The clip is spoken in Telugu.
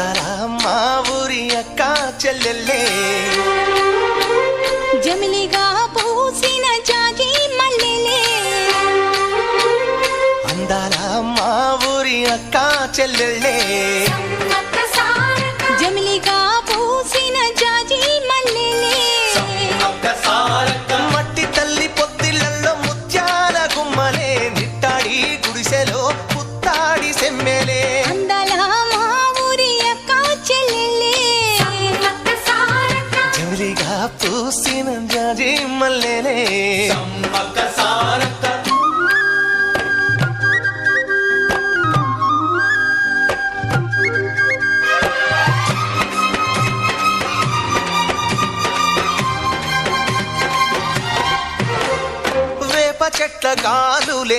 అందాల మా ఊరి అక్క చెల్లెల్లే జమిలిగా పూసిన జాజి మల్లెలే అందాల మా ఊరి అక్క చెల్లెల్లే జమిలిగా పూసిన జాజి మల్లెలే మట్టి తల్లి పొత్తిళ్లలో ముత్యాల గుమ్మలే నిట్టాడి గుడిసెలో పుత్తాడి సెమ్మెలే అందాల మా ఊరి అక్క చెల్లెలే జమిలిగా పూసిన జాజి మల్లెలే చెట్ల గాలులే